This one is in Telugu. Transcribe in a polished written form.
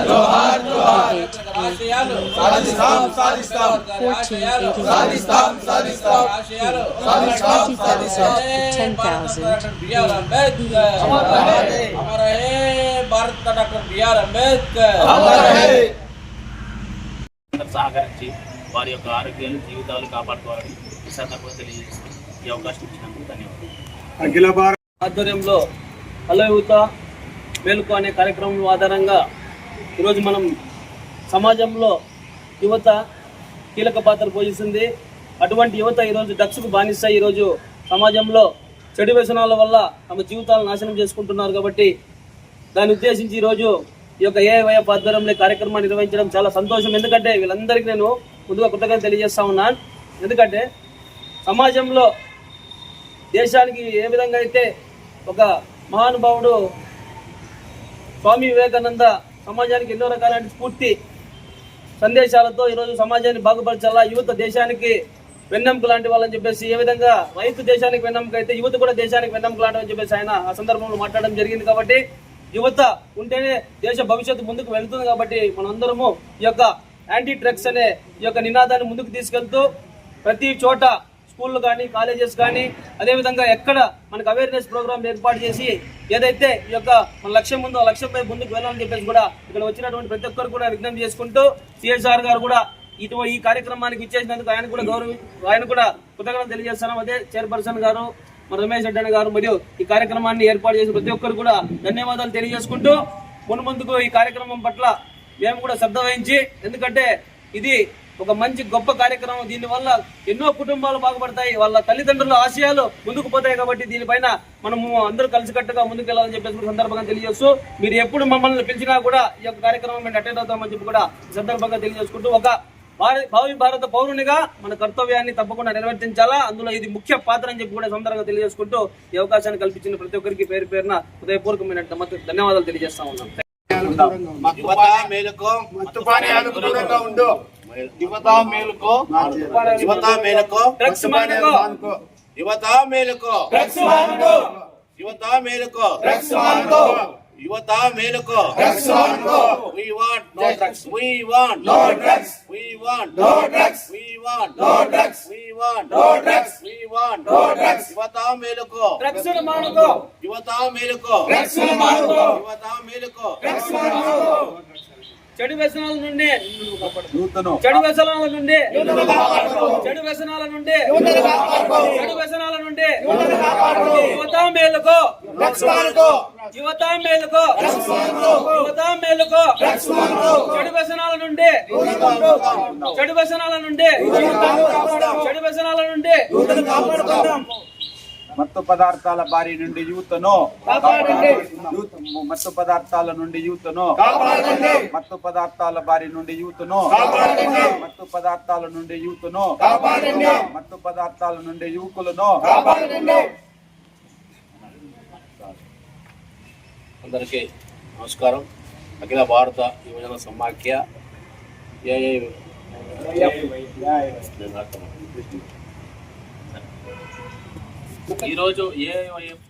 జోహార్ జోహార్ ఆశయాలు సాధిస్తాం సాధిస్తాం ఆశయాలు సాధిస్తాం సాధిస్తాం ఆశయాలు సాధిస్తాం సాధిస్తాం 10,000 బిఆర్ అంబేద్కర్ అమర్ రహే భారత డాక్టర్ బిఆర్ అంబేద్కర్ అమర్ రహే. సహకరించి వారి యొక్క ఆరోగ్యాలు జీవితాలు కాపాడుకోవాలని ఈ సందర్భంగా తెలియజేస్తూ ఈ అవకాశం ఇచ్చినందుకు ధన్యవాదాలు. అఖిల భారత ఆధ్వర్యంలో హలో యువత మేలుకు అనే కార్యక్రమం ఆధారంగా ఈరోజు మనం సమాజంలో యువత కీలక పాత్ర పోషిస్తుంది. అటువంటి యువత ఈరోజు డ్రగ్స్కు బానిస ఈరోజు సమాజంలో చెడు వ్యసనాల వల్ల తమ జీవితాలను నాశనం చేసుకుంటున్నారు. కాబట్టి దాన్ని ఉద్దేశించి ఈరోజు ఈ యొక్క ఏఐవైఎఫ్ ఆధ్వర్యంలో కార్యక్రమాన్ని నిర్వహించడం చాలా సంతోషం. ఎందుకంటే వీళ్ళందరికీ నేను ముందుగా కృతజ్ఞతలు తెలియజేస్తా ఉన్నాను. ఎందుకంటే సమాజంలో దేశానికి ఏ విధంగా అయితే ఒక మహానుభావుడు స్వామి వివేకానంద సమాజానికి ఎన్నో రకాలైన స్ఫూర్తి సందేశాలతో ఈరోజు సమాజాన్ని బాగుపరచాలా, యువత దేశానికి వెన్నెముక లాంటి వాళ్ళని చెప్పేసి, ఏ విధంగా రైతు దేశానికి వెన్నెముక అయితే యువత కూడా దేశానికి వెన్నెముక లాంటి అని చెప్పేసి ఆయన ఆ సందర్భంలో మాట్లాడడం జరిగింది. కాబట్టి యువత ఉంటేనే దేశ భవిష్యత్తు ముందుకు వెళ్తుంది. కాబట్టి మనందరము ఈ యొక్క యాంటీ డ్రగ్స్ అనే ఈ యొక్క నినాదాన్ని ముందుకు తీసుకెళ్తూ ప్రతి చోట స్కూళ్ళు కానీ కాలేజెస్ కానీ అదేవిధంగా ఎక్కడ మనకు అవేర్నెస్ ప్రోగ్రామ్ ఏర్పాటు చేసి ఏదైతే ఈ యొక్క మన లక్ష్యం ఉందో ఆ లక్ష్యంపై ముందుకు వెళ్ళాలని చెప్పేసి కూడా ఇక్కడ వచ్చినటువంటి ప్రతి ఒక్కరు కూడా విజ్ఞప్తి చేసుకుంటూ సిఎస్ఆర్ గారు కూడా ఈ కార్యక్రమానికి ఇచ్చేసినందుకు ఆయన కూడా కృతజ్ఞతలు తెలియజేస్తున్నాం. అదే చైర్పర్సన్ గారు మన రమేష్ రెడ్డి గారు మరియు ఈ కార్యక్రమాన్ని ఏర్పాటు చేసిన ప్రతి ఒక్కరు కూడా ధన్యవాదాలు తెలియజేసుకుంటూ ముందుకు ఈ కార్యక్రమం పట్ల మేము కూడా శ్రద్ధ వహించి, ఎందుకంటే ఇది ఒక మంచి గొప్ప కార్యక్రమం. దీనివల్ల ఎన్నో కుటుంబాలు బాగుపడతాయి, వాళ్ళ తల్లిదండ్రుల ఆశయాలు ముందుకు పోతాయి. కాబట్టి దీనిపైన మనము అందరూ కలిసికట్టుగా ముందుకు వెళ్ళాలని చెప్పేసి సందర్భంగా తెలియజేస్తూ, మీరు ఎప్పుడు మమ్మల్ని పిలిచినా కూడా ఈ యొక్క కార్యక్రమం మేము అటెండ్ అవుతామని చెప్పి కూడా ఈ సందర్భంగా తెలియజేసుకుంటూ, ఒక భావి భారత పౌరునిగా మన కర్తవ్యాన్ని తప్పకుండా నిర్వర్తించాలా, అందులో ఇది ముఖ్య పాత్ర అని చెప్పి కూడా సందర్భంగా తెలియజేసుకుంటూ ఈ అవకాశాన్ని కల్పించిన ప్రతి ఒక్కరికి పేరు పేరున హృదయపూర్వకమైన ధన్యవాదాలు తెలియజేస్తా ఉన్నాం. యువత మేలుకో మత్తుపానీయాలకు దూరంగా ఉండు. యువత మేలుకో యువత మేలుకో డ్రగ్స్ మానుకో యువత మేలుకో డ్రగ్స్ మానుకో యువత మేలుకో డ్రగ్స్ మానుకో యువత మేలుకో drugs మానుకో. We want no drugs. We want no drugs. We want no drugs. We want no drugs. We want no drugs. We want no drugs. యువత మేలుకో డ్రగ్స్ మానుకో యువత మేలుకో డ్రగ్స్ మానుకో యువత మేలుకో డ్రగ్స్ మానుకో. చెడు వ్యసనాల నుండి యువత మేలుకో యువత మేలుకో యువత మేలుకో. చెడు వ్యసనాల నుండి మత్తు పదార్థాల బారి నుండి యూత్ను మత్తు పదార్థాల నుండి యూత్ను మత్తు పదార్థాల బారి నుండి యూత్ను మత్తు పదార్థాల నుండి యూత్ను మత్తు పదార్థాల నుండి యువకులను. అందరికీ నమస్కారం. అఖిల భారత యువజన సమాఖ్య ఈరోజు ఏఐవైఎఫ్